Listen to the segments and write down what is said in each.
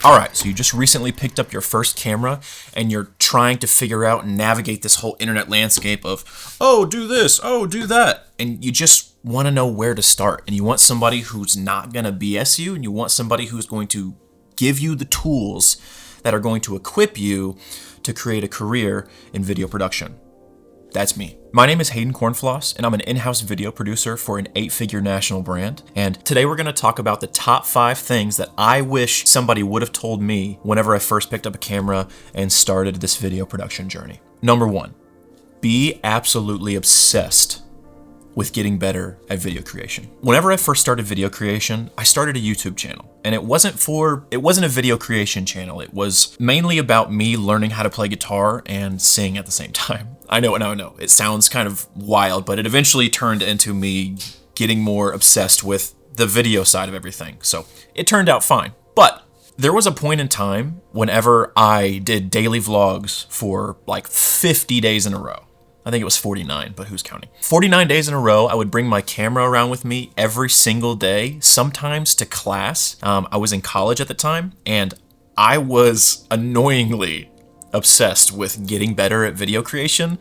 Alright, so you just recently picked up your first camera and you're trying to figure out and navigate this whole internet landscape of, oh, do this, oh, do that. And you just want to know where to start. And you want somebody who's not going to BS you, and you want somebody who's going to give you the tools that are going to equip you to create a career in video production. That's me. My name is Hayden Cornfloss, and I'm an in-house video producer for an 8-figure national brand. And today we're going to talk about the top 5 things that I wish somebody would have told me whenever I first picked up a camera and started this video production journey. Number 1, be absolutely obsessed with getting better at video creation. Whenever I first started video creation, I started a YouTube channel. And it wasn't a video creation channel. It was mainly about me learning how to play guitar and sing at the same time. I know. It sounds kind of wild, but it eventually turned into me getting more obsessed with the video side of everything. So it turned out fine. But there was a point in time whenever I did daily vlogs for like 50 days in a row. I think it was 49, but who's counting? 49 days in a row, I would bring my camera around with me every single day, sometimes to class. I was in college at the time, and I was annoyingly obsessed with getting better at video creation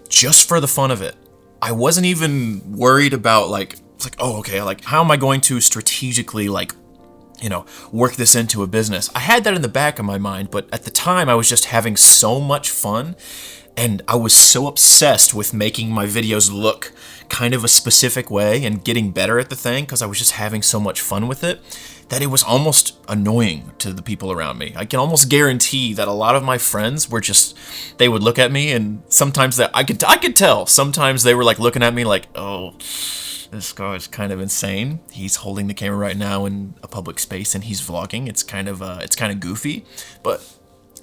just for the fun of it. I wasn't even worried about how am I going to strategically work this into a business? I had that in the back of my mind, but at the time I was just having so much fun. And I was so obsessed with making my videos look kind of a specific way and getting better at the thing because I was just having so much fun with it that it was almost annoying to the people around me. I can almost guarantee that a lot of my friends were they would look at me, and sometimes I could tell. Sometimes they were like looking at me like, oh, this guy's kind of insane. He's holding the camera right now in a public space and he's vlogging. It's kind of goofy, but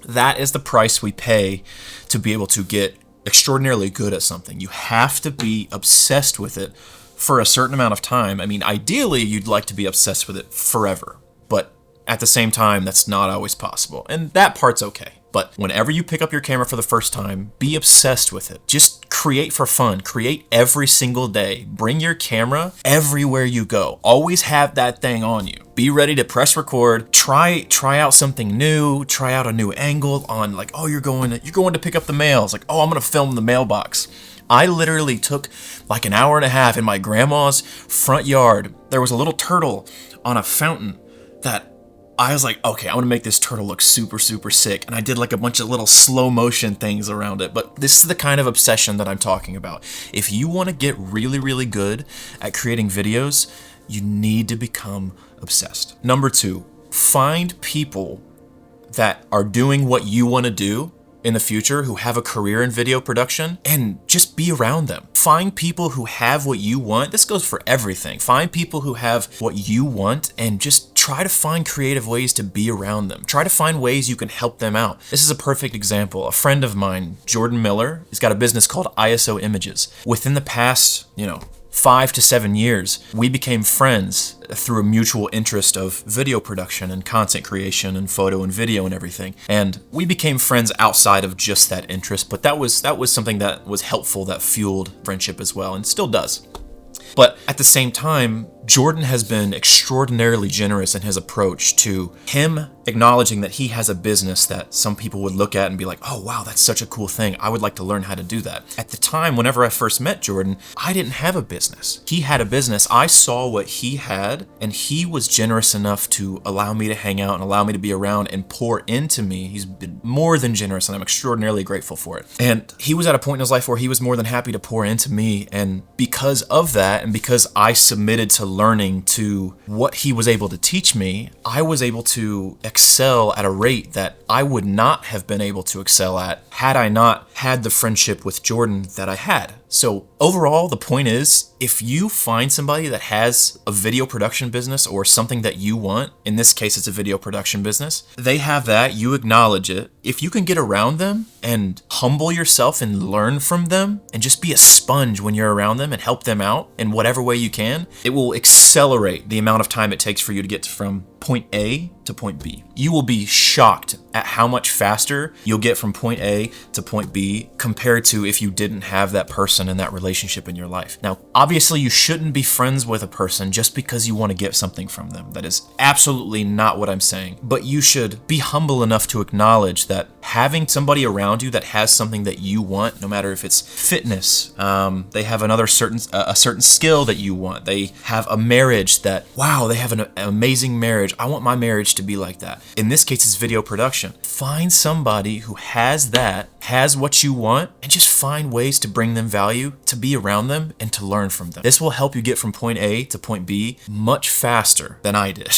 that is the price we pay to be able to get extraordinarily good at something. You have to be obsessed with it for a certain amount of time. I mean, ideally, you'd like to be obsessed with it forever, but at the same time, that's not always possible. And that part's okay. But whenever you pick up your camera for the first time, be obsessed with it. Just create for fun. Create every single day. Bring your camera everywhere you go. Always have that thing on you. Be ready to press record. Try out something new. Try out a new angle on you're going to pick up the mail. It's like, oh, I'm going to film the mailbox. I literally took like an hour and a half in my grandma's front yard. There was a little turtle on a fountain that I was like, okay, I want to make this turtle look super, super sick. And I did like a bunch of little slow motion things around it. But this is the kind of obsession that I'm talking about. If you want to get really, really good at creating videos, you need to become obsessed. Number 2, find people that are doing what you want to do in the future, who have a career in video production, and just be around them. Find people who have what you want. This goes for everything. Find people who have what you want and just try to find creative ways to be around them. Try to find ways you can help them out. This is a perfect example. A friend of mine, Jordan Miller, has got a business called ISO Images. Within the past, 5 to 7 years, we became friends through a mutual interest of video production and content creation and photo and video and everything. And we became friends outside of just that interest, but that was something that was helpful, that fueled friendship as well, and still does. But at the same time, Jordan has been extraordinarily generous in his approach to him acknowledging that he has a business that some people would look at and be like, oh wow, that's such a cool thing. I would like to learn how to do that. At the time, whenever I first met Jordan, I didn't have a business. He had a business. I saw what he had, and he was generous enough to allow me to hang out and allow me to be around and pour into me. He's been more than generous, and I'm extraordinarily grateful for it. And he was at a point in his life where he was more than happy to pour into me, and because of that, and because I submitted to learning to what he was able to teach me, I was able to excel at a rate that I would not have been able to excel at had I not had the friendship with Jordan that I had. So overall, the point is, if you find somebody that has a video production business or something that you want, in this case it's a video production business, they have that, you acknowledge it. If you can get around them and humble yourself and learn from them and just be a sponge when you're around them and help them out in whatever way you can, it will accelerate the amount of time it takes for you to get from point A to point B. You will be shocked at how much faster you'll get from point A to point B compared to if you didn't have that person and that relationship in your life. Now, obviously you shouldn't be friends with a person just because you want to get something from them. That is absolutely not what I'm saying. But you should be humble enough to acknowledge that having somebody around you that has something that you want, no matter if it's fitness, they have a certain skill that you want, they have a marriage that, wow, they have an amazing marriage, I want my marriage to be like that. In this case, it's video production. Find somebody who has that, has what you want, and just find ways to bring them value, to be around them, and to learn from them. This will help you get from point A to point B much faster than I did.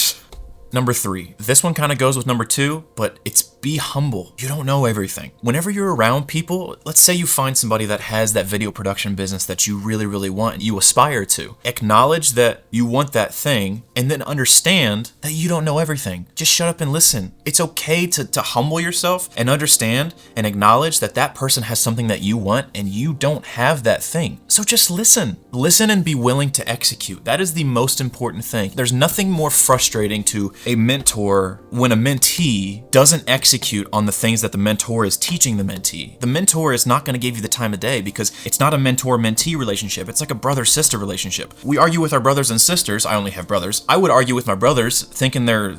Number 3. This one kind of goes with number 2, but it's be humble. You don't know everything. Whenever you're around people, let's say you find somebody that has that video production business that you really, really want and you aspire to. Acknowledge that you want that thing and then understand that you don't know everything. Just shut up and listen. It's okay to humble yourself and understand and acknowledge that that person has something that you want and you don't have that thing. So just listen. Listen and be willing to execute. That is the most important thing. There's nothing more frustrating to a mentor when a mentee doesn't execute on the things that the mentor is teaching the mentee. The mentor is not going to give you the time of day because it's not a mentor-mentee relationship. It's like a brother-sister relationship. We argue with our brothers and sisters. I only have brothers. I would argue with my brothers thinking they're,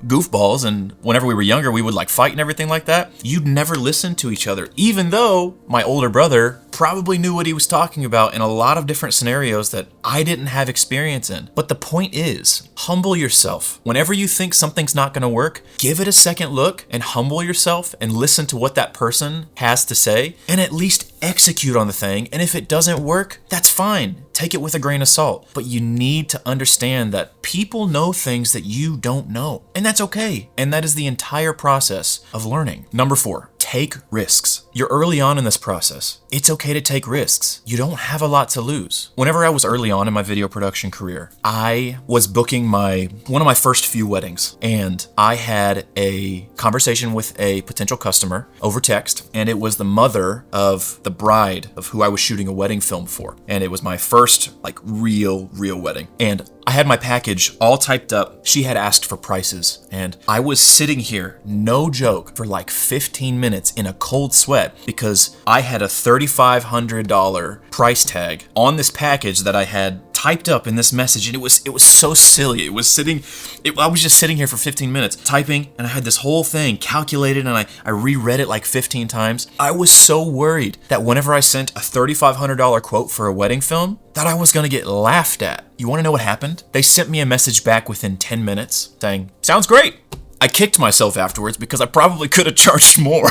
goofballs, and whenever we were younger, we would like fight and everything like that. You'd never listen to each other, even though my older brother probably knew what he was talking about in a lot of different scenarios that I didn't have experience in. But the point is, humble yourself. Whenever you think something's not going to work, give it a second look and humble yourself and listen to what that person has to say and at least execute on the thing. And if it doesn't work, that's fine. Take it with a grain of salt. But you need to understand that people know things that you don't know. And that's okay. And that is the entire process of learning. Number 4, take risks. You're early on in this process. It's okay to take risks. You don't have a lot to lose. Whenever I was early on in my video production career, I was booking one of my first few weddings, and I had a conversation with a potential customer over text, and it was the mother of the bride of who I was shooting a wedding film for. And it was my first real wedding. And I had my package all typed up. She had asked for prices, and I was sitting here, no joke, for 15 minutes in a cold sweat because I had a $3,500 price tag on this package that I had typed up in this message, and it was so silly. I was just sitting here for 15 minutes typing, and I had this whole thing calculated, and I reread it 15 times. I was so worried that whenever I sent a $3,500 quote for a wedding film, that I was going to get laughed at. You want to know what happened? They sent me a message back within 10 minutes saying, "Sounds great." I kicked myself afterwards because I probably could have charged more.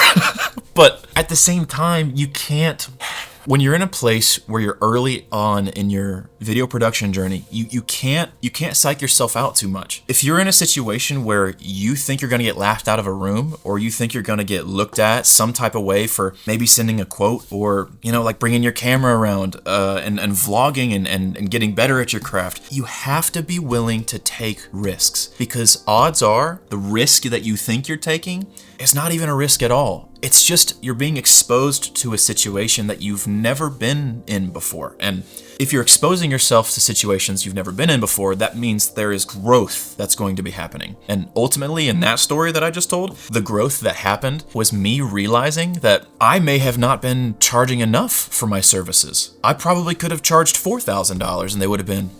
But at the same time, you can't... When you're in a place where you're early on in your video production journey, you can't psych yourself out too much. If you're in a situation where you think you're going to get laughed out of a room, or you think you're going to get looked at some type of way for maybe sending a quote, or bringing your camera around and vlogging and getting better at your craft, you have to be willing to take risks, because odds are the risk that you think you're taking is not even a risk at all. It's just you're being exposed to a situation that you've never been in before. And if you're exposing yourself to situations you've never been in before, that means there is growth that's going to be happening. And ultimately, in that story that I just told, the growth that happened was me realizing that I may have not been charging enough for my services. I probably could have charged $4,000 and they would have been,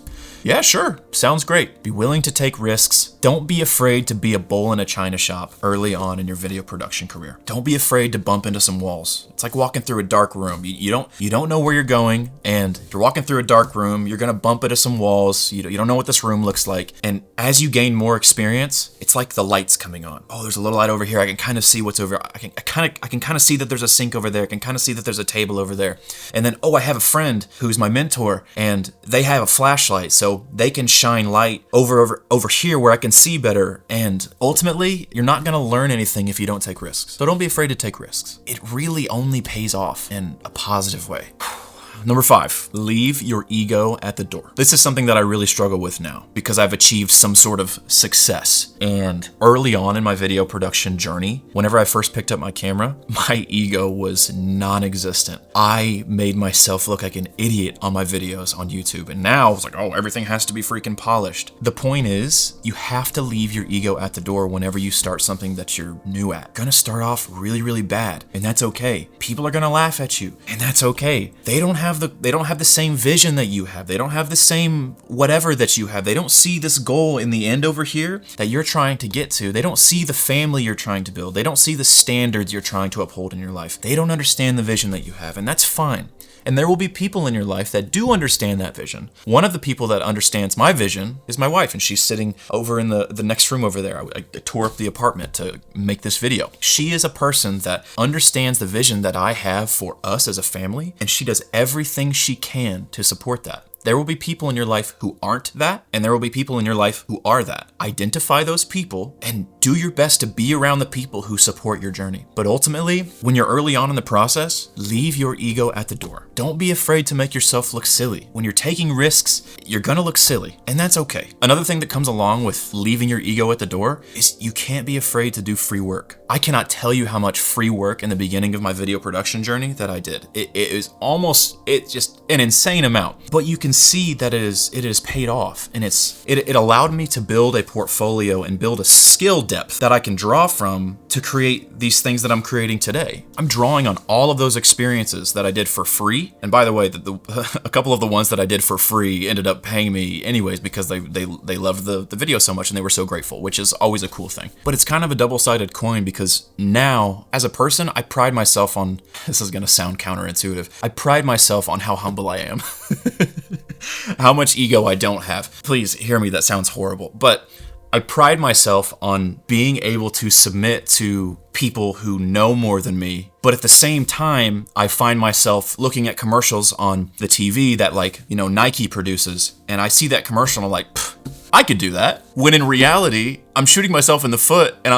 "Yeah, sure. Sounds great." Be willing to take risks. Don't be afraid to be a bull in a china shop early on in your video production career. Don't be afraid to bump into some walls. It's like walking through a dark room. You don't know where you're going, and if you're walking through a dark room, you're gonna bump into some walls. You don't know what this room looks like. And as you gain more experience, it's like the lights coming on. Oh, there's a little light over here. I can kind of see what's over. I can kind of see that there's a sink over there. I can kind of see that there's a table over there. And then, I have a friend who's my mentor, and they have a flashlight, so they can shine light over here where I can see better. And ultimately, you're not going to learn anything if you don't take risks. So don't be afraid to take risks. It really only pays off in a positive way. number 5, leave your ego at the door. This is something that I really struggle with now because I've achieved some sort of success. And early on in my video production journey, whenever I first picked up my camera, my ego was non-existent. I made myself look like an idiot on my videos on YouTube. And now it's like, oh, everything has to be freaking polished. The point is, you have to leave your ego at the door whenever you start something that you're new at. Gonna start off really, really bad, and that's okay. People are gonna laugh at you, and that's okay. They don't have the same vision that you have. They don't have the same whatever that you have. They don't see this goal in the end over here that you're trying to get to. They don't see the family you're trying to build. They don't see the standards you're trying to uphold in your life. They don't understand the vision that you have, and that's fine. And there will be people in your life that do understand that vision. One of the people that understands my vision is my wife, and she's sitting over in the next room over there. I tore up the apartment to make this video. She is a person that understands the vision that I have for us as a family, and she does everything she can to support that. There will be people in your life who aren't that, and there will be people in your life who are that. Identify those people and do your best to be around the people who support your journey. But ultimately, when you're early on in the process, leave your ego at the door. Don't be afraid to make yourself look silly. When you're taking risks, you're gonna look silly, and that's okay. Another thing that comes along with leaving your ego at the door is you can't be afraid to do free work. I cannot tell you how much free work in the beginning of my video production journey that I did. It's just an insane amount, but you can see that it is paid off, and it allowed me to build a portfolio and build a skill depth that I can draw from to create these things that I'm creating today. I'm drawing on all of those experiences that I did for free, and by the way, a couple of the ones that I did for free ended up paying me anyways because they loved the video so much and they were so grateful, which is always a cool thing. But it's kind of a double-sided coin because now, as a person, I pride myself on, this is gonna sound counterintuitive, I pride myself on how humble I am. How much ego I don't have. Please hear me, that sounds horrible. But I pride myself on being able to submit to people who know more than me. But at the same time, I find myself looking at commercials on the TV that Nike produces. And I see that commercial and I'm like, I could do that. When in reality, I'm shooting myself in the foot, and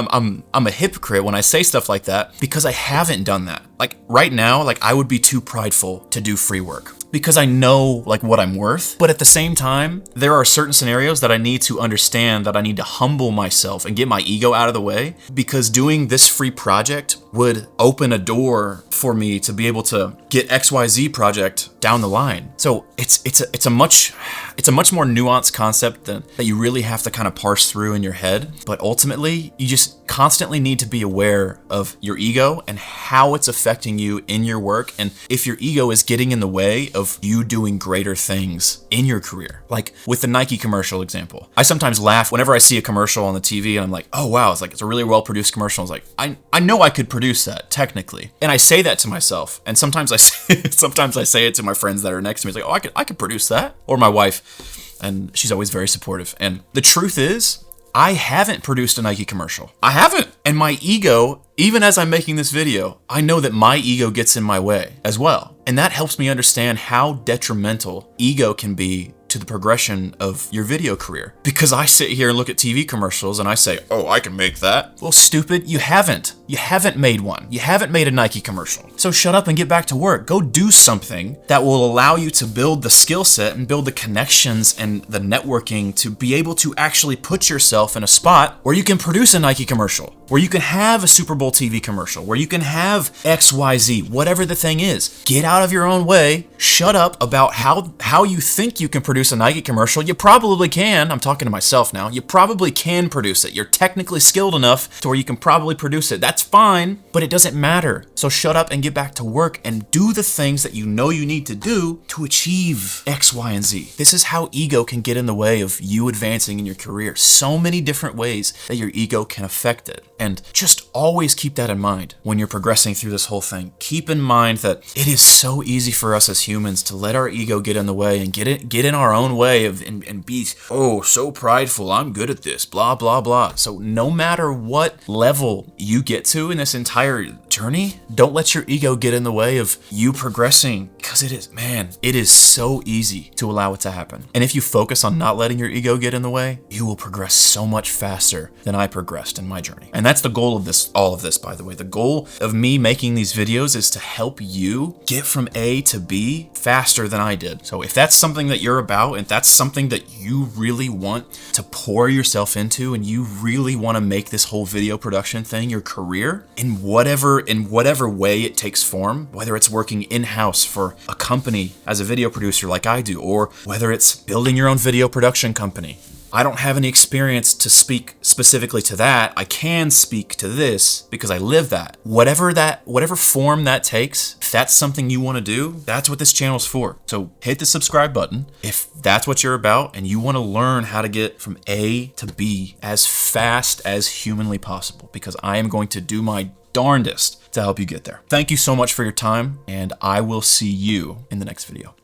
I'm a hypocrite when I say stuff like that because I haven't done that. Like right now, I would be too prideful to do free work because I know what I'm worth. But at the same time, there are certain scenarios that I need to understand that I need to humble myself and get my ego out of the way, because doing this free project would open a door for me to be able to get XYZ project down the line. So it's a much more nuanced concept that you really have to kind of parse through in your head. But ultimately, you just constantly need to be aware of your ego and how it's affecting you in your work, and if your ego is getting in the way of you doing greater things in your career. Like with the Nike commercial example, I sometimes laugh whenever I see a commercial on the TV and I'm like, oh wow, it's a really well produced commercial. It's like, I know I could produce that technically, and I say that to myself, and sometimes I say it to my friends that are next to me. It's like, oh, I could produce that, or my wife, and she's always very supportive. And the truth is, I haven't produced a Nike commercial. I haven't. And my ego, even as I'm making this video, I know that my ego gets in my way as well. And that helps me understand how detrimental ego can be to the progression of your video career. Because I sit here and look at TV commercials and I say, oh, I can make that. Well, stupid, you haven't. You haven't made one. You haven't made a Nike commercial. So shut up and get back to work. Go do something that will allow you to build the skill set and build the connections and the networking to be able to actually put yourself in a spot where you can produce a Nike commercial, where you can have a Super Bowl TV commercial, where you can have XYZ, whatever the thing is. Get out of your own way. Shut up about how you think you can produce a Nike commercial. You probably can. I'm talking to myself now. You probably can produce it. You're technically skilled enough to where you can probably produce it. That's fine, but it doesn't matter. So shut up and get back to work and do the things that you know you need to do to achieve X, Y, and Z. This is how ego can get in the way of you advancing in your career. So many different ways that your ego can affect it. And just always keep that in mind when you're progressing through this whole thing. Keep in mind that it is so easy for us as humans to let our ego get in the way and get in our own way and be, oh, so prideful, I'm good at this, blah, blah, blah. So no matter what level you get to in this entire journey, don't let your ego get in the way of you progressing, because it is so easy to allow it to happen. And if you focus on not letting your ego get in the way, you will progress so much faster than I progressed in my journey. And that's the goal of this, all of this, by the way. The goal of me making these videos is to help you get from A to B faster than I did. So if that's something that you're about, and that's something that you really want to pour yourself into, and you really want to make this whole video production thing your career in whatever way it takes form, whether it's working in-house for a company as a video producer like I do, or whether it's building your own video production company. I don't have any experience to speak specifically to that. I can speak to this because I live that. Whatever form that takes, if that's something you want to do, that's what this channel's for. So hit the subscribe button if that's what you're about and you want to learn how to get from A to B as fast as humanly possible, because I am going to do my darndest to help you get there. Thank you so much for your time, and I will see you in the next video.